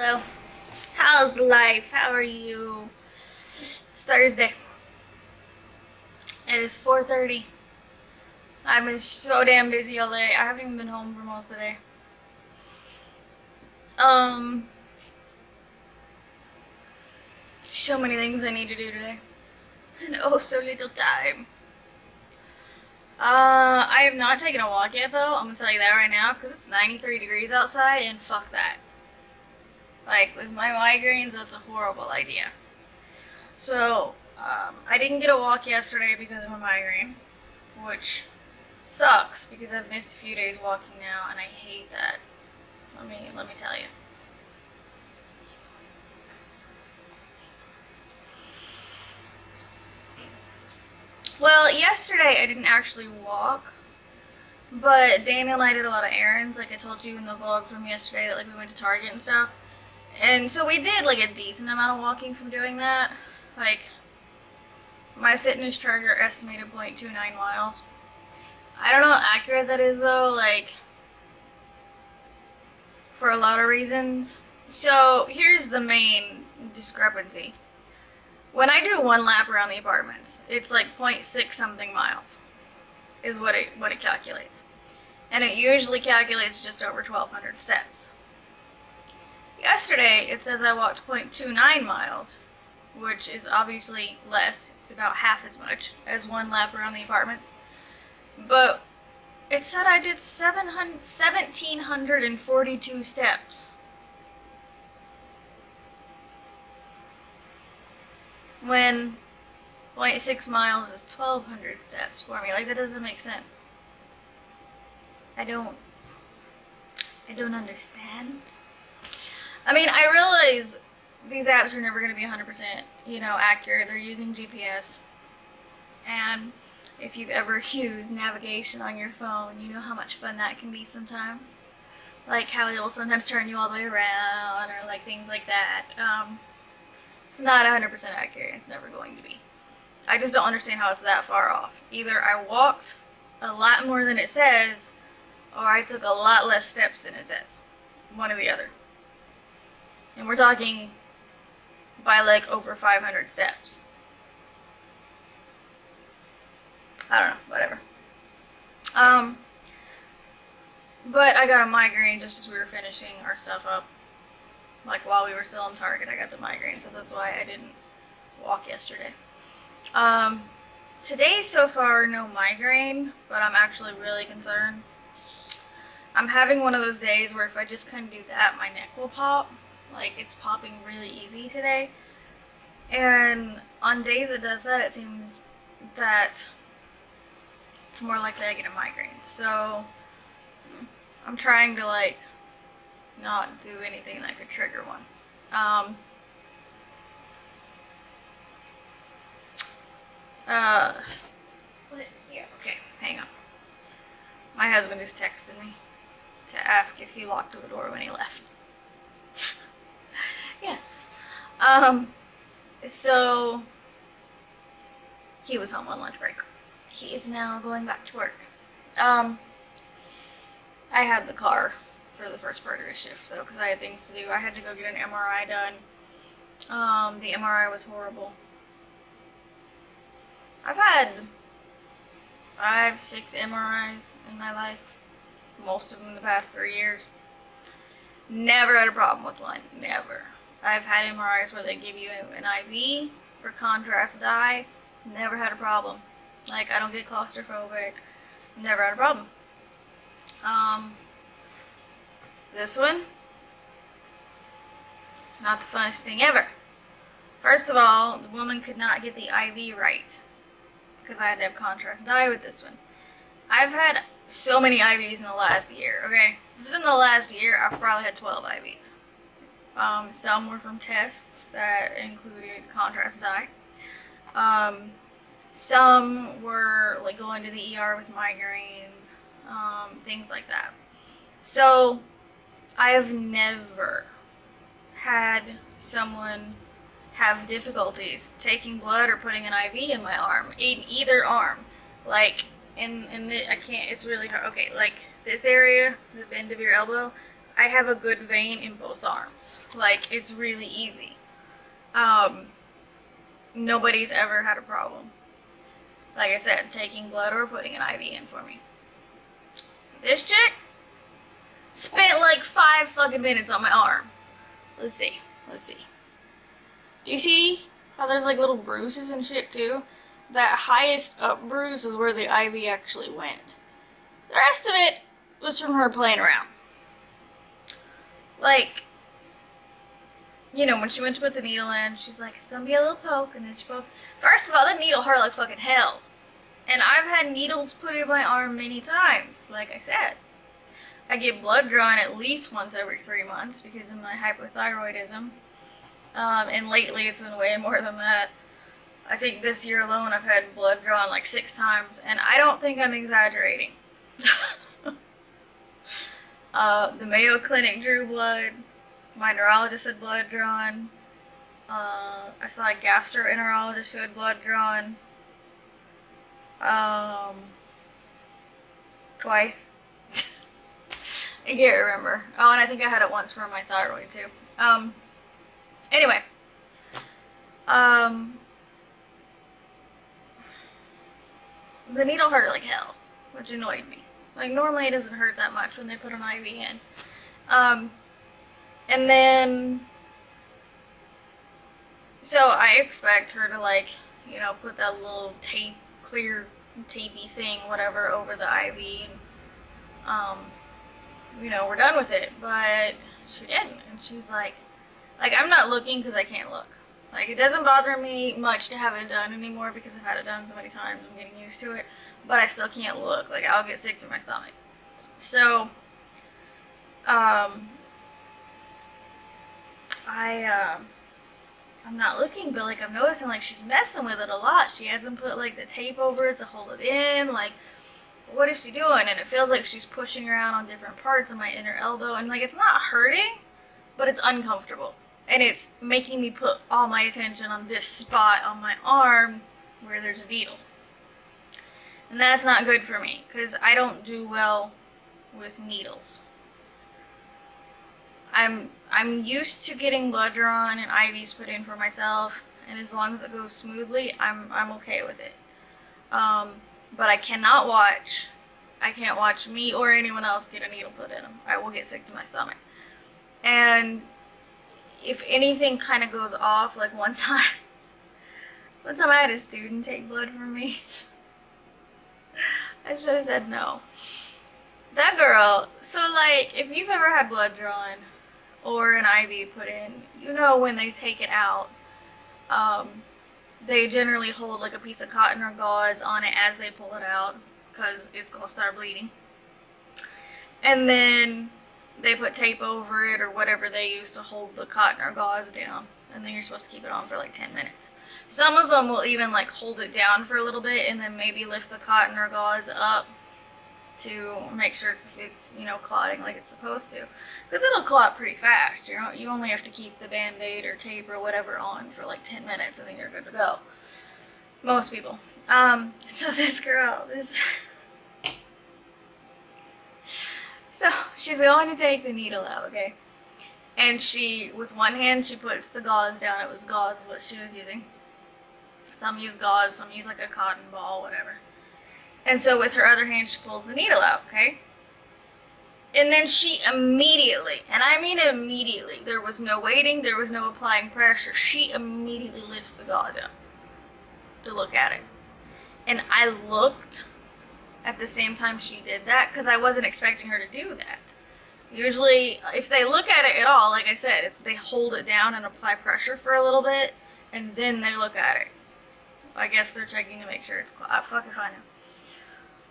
Hello. How's life? How are you? It's Thursday. It is 4:30. I've been so damn busy all day. I haven't even been home for most of the day. Um, so many things I need to do today. And oh, so little time. I have not taken a walk yet though. I'm gonna tell you that right now because it's 93 degrees outside and fuck that. Like, with my migraines, that's a horrible idea. So, I didn't get a walk yesterday because of my migraine, which sucks because I've missed a few days walking now and I hate that. Let me tell you. Well, yesterday I didn't actually walk, but Dana and I did a lot of errands, like I told you in the vlog from yesterday that like we went to Target and stuff. And so we did like a decent amount of walking from doing that. Like, my fitness tracker estimated 0.29 miles. I don't know how accurate that is though, like, for a lot of reasons. So here's the main discrepancy. When I do one lap around the apartments, it's like 0.6 something miles is what it calculates. And it usually calculates just over 1,200 steps. Yesterday, it says I walked 0.29 miles, which is obviously less. It's about half as much as one lap around the apartments. But it said I did 1,742 steps. When 0.6 miles is 1,200 steps for me. Like, that doesn't make sense. I don't understand. I mean, I realize these apps are never going to be 100%, accurate. They're using GPS. And if you've ever used navigation on your phone, you know how much fun that can be sometimes. Like how it'll sometimes turn you all the way around or like things like that. It's not 100% accurate. It's never going to be. I just don't understand how it's that far off. Either I walked a lot more than it says, or I took a lot less steps than it says. One or the other. And we're talking by like over 500 steps. I don't know, whatever. But I got a migraine just as we were finishing our stuff up. Like while we were still in Target, I got the migraine, so that's why I didn't walk yesterday. Today so far, no migraine, but I'm actually really concerned. I'm having one of those days where if I just kind of do that, my neck will pop. Like, it's popping really easy today. And on days it does that, it seems that it's more likely I get a migraine. So I'm trying to like not do anything that could trigger one. Yeah, okay, hang on. My husband just texted me to ask if he locked the door when he left. Yes. So he was home on lunch break. He is now going back to work. I had the car for the first part of his shift though, because I had things to do. I had to go get an MRI done. The MRI was horrible. I've had 5, 6 MRIs in my life. Most of them in the past 3 years. Never had a problem with one. Never. I've had MRIs where they give you an IV for contrast dye. Never had a problem. Like, I don't get claustrophobic. Never had a problem. This one, it's not the funnest thing ever. First of all, the woman could not get the IV right because I had to have contrast dye with this one. I've had so many IVs in the last year, okay? Just in the last year, I've probably had 12 IVs. Some were from tests that included contrast dye. Some were like going to the ER with migraines, things like that. So I have never had someone have difficulties taking blood or putting an IV in my arm, in either arm. Like I can't, it's really hard. Okay, like this area, the bend of your elbow, I have a good vein in both arms. Like, it's really easy. Nobody's ever had a problem. Like I said, taking blood or putting an IV in for me. This chick spent like 5 fucking minutes on my arm. Let's see. Do you see how there's like little bruises and shit too? That highest up bruise is where the IV actually went. The rest of it was from her playing around. Like, you know, when she went to put the needle in, she's like, it's gonna be a little poke, and then she poked. First of all, that needle hurt like fucking hell. And I've had needles put in my arm many times, like I said. I get blood drawn at least once every 3 months because of my hypothyroidism. And lately it's been way more than that. I think this year alone I've had blood drawn like 6 times, and I don't think I'm exaggerating. The Mayo Clinic drew blood. My neurologist had blood drawn. I saw a gastroenterologist who had blood drawn. Twice. I can't remember. Oh, and I think I had it once for my thyroid too. Anyway. The needle hurt like hell, which annoyed me. Like, normally it doesn't hurt that much when they put an IV in. And then, so I expect her to, like, you know, put that little clear tapey thing, whatever, over the IV, and, you know, we're done with it, but she didn't, and she's like, I'm not looking because I can't look. Like, it doesn't bother me much to have it done anymore because I've had it done so many times, I'm getting used to it, but I still can't look. Like, I'll get sick to my stomach. So, I'm not looking, but, like, I'm noticing, like, she's messing with it a lot. She hasn't put, like, the tape over it to hold it in. Like, what is she doing? And it feels like she's pushing around on different parts of my inner elbow. And, like, it's not hurting, but it's uncomfortable. And it's making me put all my attention on this spot on my arm where there's a needle. And that's not good for me, because I don't do well with needles. I'm used to getting blood drawn and IVs put in for myself, and as long as it goes smoothly, I'm okay with it. But I can't watch me or anyone else get a needle put in them. I will get sick to my stomach. And if anything kind of goes off, like one time I had a student take blood from me. I should have said no. That girl, so like, if you've ever had blood drawn or an IV put in, you know when they take it out, they generally hold like a piece of cotton or gauze on it as they pull it out, because it's gonna start bleeding. And then they put tape over it or whatever they use to hold the cotton or gauze down, and then you're supposed to keep it on for like 10 minutes. Some of them will even like hold it down for a little bit and then maybe lift the cotton or gauze up to make sure it's you know, clotting like it's supposed to, because it'll clot pretty fast. You only have to keep the band-aid or tape or whatever on for like 10 minutes and then you're good to go. Most people. So this girl, so she's going to take the needle out, okay? And she, with one hand, she puts the gauze down. It was gauze is what she was using. Some use gauze, some use like a cotton ball, whatever. And so with her other hand, she pulls the needle out, okay? And then she immediately, and I mean immediately, there was no waiting, there was no applying pressure, she immediately lifts the gauze up to look at it. And I looked at the same time she did that, because I wasn't expecting her to do that. Usually, if they look at it at all, like I said, they hold it down and apply pressure for a little bit, and then they look at it. I guess they're checking to make sure it's fuck if I know.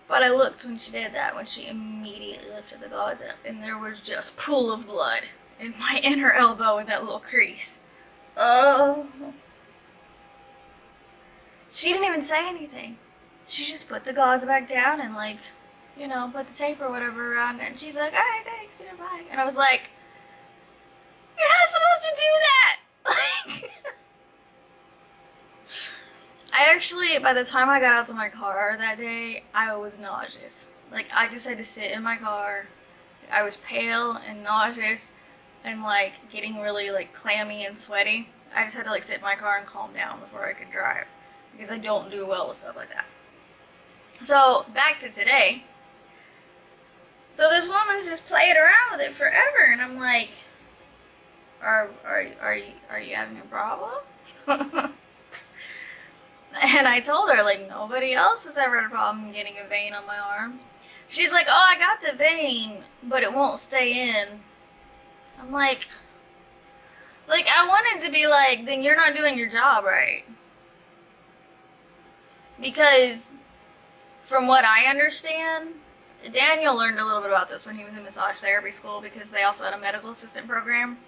But I looked when she did that, when she immediately lifted the gauze up, and there was just a pool of blood in my inner elbow in that little crease. Oh. She didn't even say anything. She just put the gauze back down and, like, you know, put the tape or whatever around it, and she's like, alright, thanks, you're bye. And I was like, you're not supposed to do that! I actually, by the time I got out to my car that day, I was nauseous. Like, I just had to sit in my car I was pale and nauseous and like getting really like clammy and sweaty. I just had to like sit in my car and calm down before I could drive because I don't do well with stuff like that. So back to today. So this woman's just playing around with it forever, and I'm like, are you having a problem? And I told her, like, nobody else has ever had a problem getting a vein on my arm. She's like, oh, I got the vein, but it won't stay in. I'm like, I wanted to be like, then you're not doing your job right. Because from what I understand, Daniel learned a little bit about this when he was in massage therapy school because they also had a medical assistant program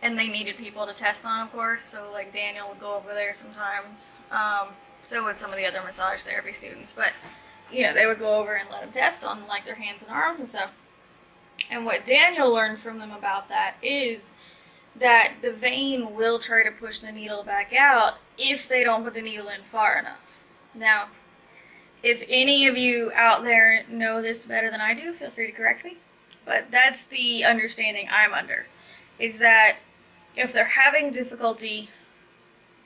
and they needed people to test on, of course. So like Daniel would go over there sometimes. So would some of the other massage therapy students, but you know, they would go over and let them test on like their hands and arms and stuff. And what Daniel learned from them about that is that the vein will try to push the needle back out if they don't put the needle in far enough. Now, if any of you out there know this better than I do, feel free to correct me. But that's the understanding I'm under, is that if they're having difficulty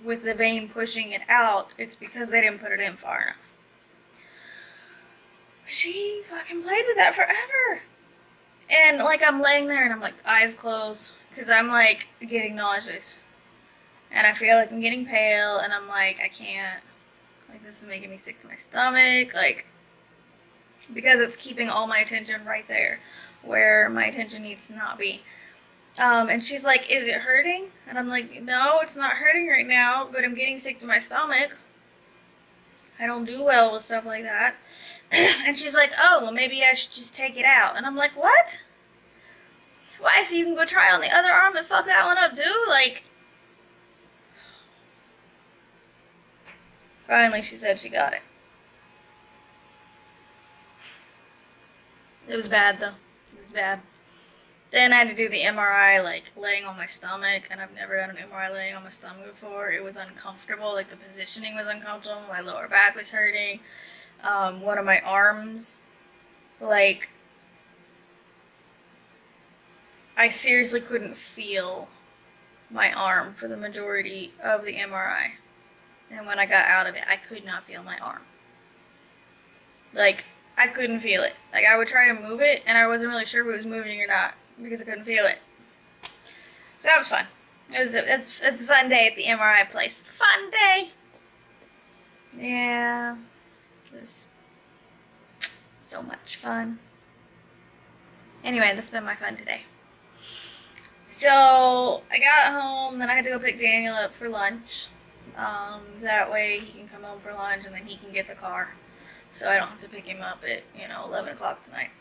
with the vein pushing it out, it's because they didn't put it in far enough. She fucking played with that forever. And like I'm laying there and I'm like eyes closed because I'm like getting nauseous. And I feel like I'm getting pale and I'm like, I can't. Like this is making me sick to my stomach. Like, because it's keeping all my attention right there where my attention needs to not be. And she's like, is it hurting? And I'm like, no, it's not hurting right now, but I'm getting sick to my stomach. I don't do well with stuff like that. And she's like, oh, well, maybe I should just take it out. And I'm like, what? Why? So you can go try on the other arm and fuck that one up, too? Like, finally, she said she got it. It was bad, though. It was bad. Then I had to do the MRI, like, laying on my stomach, and I've never done an MRI laying on my stomach before. It was uncomfortable, like, the positioning was uncomfortable, my lower back was hurting, one of my arms, like, I seriously couldn't feel my arm for the majority of the MRI, and when I got out of it, I could not feel my arm. Like, I couldn't feel it. Like, I would try to move it, and I wasn't really sure if it was moving or not, because I couldn't feel it. So that was fun. It's a fun day at the MRI place. Fun day! Yeah. It was so much fun. Anyway, that's been my fun today. So, I got home, then I had to go pick Daniel up for lunch. That way he can come home for lunch, and then he can get the car. So I don't have to pick him up at, 11 o'clock tonight.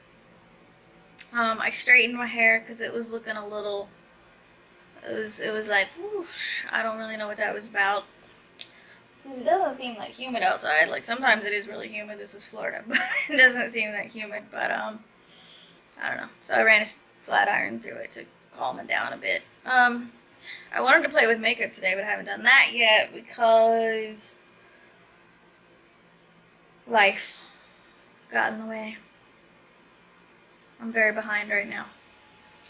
I straightened my hair because it was looking a little, it was like, whoosh, I don't really know what that was about. Because it doesn't seem that humid outside. Like, sometimes it is really humid. This is Florida, but it doesn't seem that humid. But, I don't know. So I ran a flat iron through it to calm it down a bit. I wanted to play with makeup today, but I haven't done that yet because life got in the way. I'm very behind right now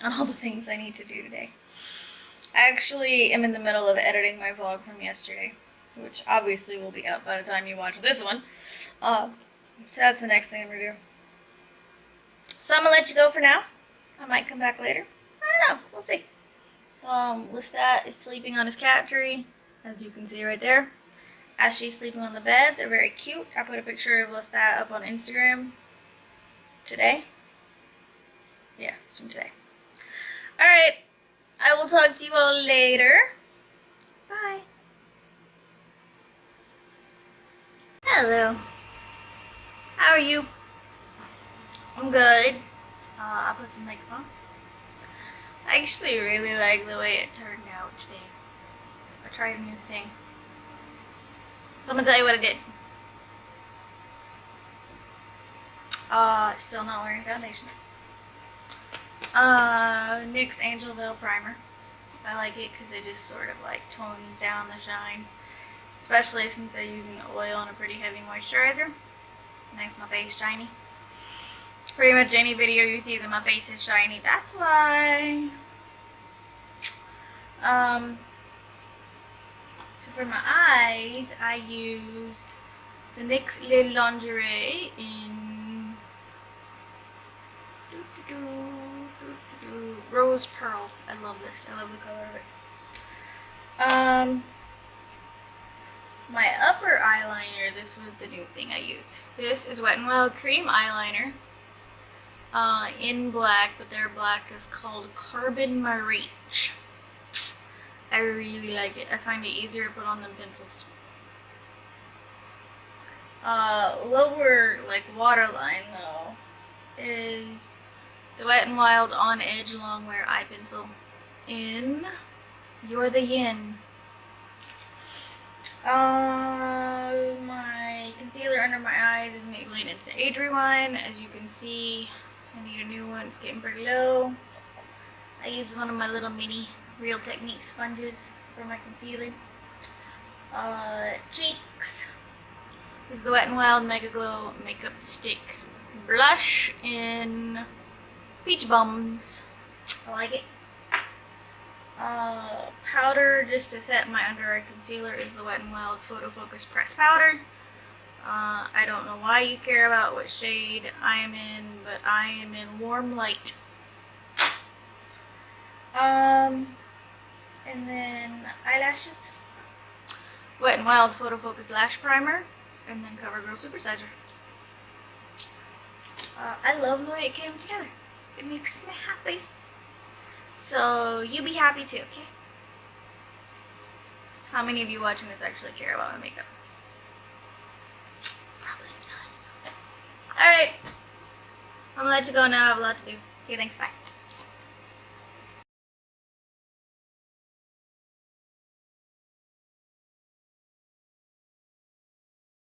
on all the things I need to do today. I actually am in the middle of editing my vlog from yesterday, which obviously will be up by the time you watch this one. So that's the next thing I'm going to do. So I'm going to let you go for now. I might come back later. I don't know. We'll see. Lestat is sleeping on his cat tree, as you can see right there. As she's sleeping on the bed, they're very cute. I put a picture of Lestat up on Instagram today. Yeah, it's from today. Alright, I will talk to you all later. Bye. Hello. How are you? I'm good. I put some makeup on. I actually really like the way it turned out today. I tried a new thing. So I'm gonna tell you what I did. Still not wearing foundation. NYX Angel Veil Primer. I like it because it just sort of like tones down the shine. Especially since I'm using oil and a pretty heavy moisturizer. Makes my face shiny. Pretty much any video you see that my face is shiny, that's why. So for my eyes, I used the NYX Lil Lingerie in Rose Pearl. I love this. I love the color of it. My upper eyeliner, this was the new thing I used. This is Wet n Wild Cream Eyeliner in black, but their black is called Carbon Mirage. I really like it. I find it easier to put on than pencils. Lower, like, waterline, though, is the Wet n Wild On Edge Longwear Eye Pencil in You're the Yin. My concealer under my eyes is Maybelline Instant Age Rewind. As you can see, I need a new one. It's getting pretty low. I use one of my little mini Real Technique sponges for my concealer. Cheeks is the Wet n Wild Mega Glow Makeup Stick Blush in Peach Bums. I like it. Powder just to set my under eye concealer is the Wet n Wild Photo Focus Pressed Powder. I don't know why you care about what shade I am in, but I am in Warm Light. And then eyelashes. Wet n Wild Photo Focus Lash Primer, and then CoverGirl Supersizer. I love the way it came together. It makes me happy. So you be happy too, okay? How many of you watching this actually care about my makeup? Probably none. Alright. I'm gonna let you go now. I have a lot to do. Okay, thanks. Bye.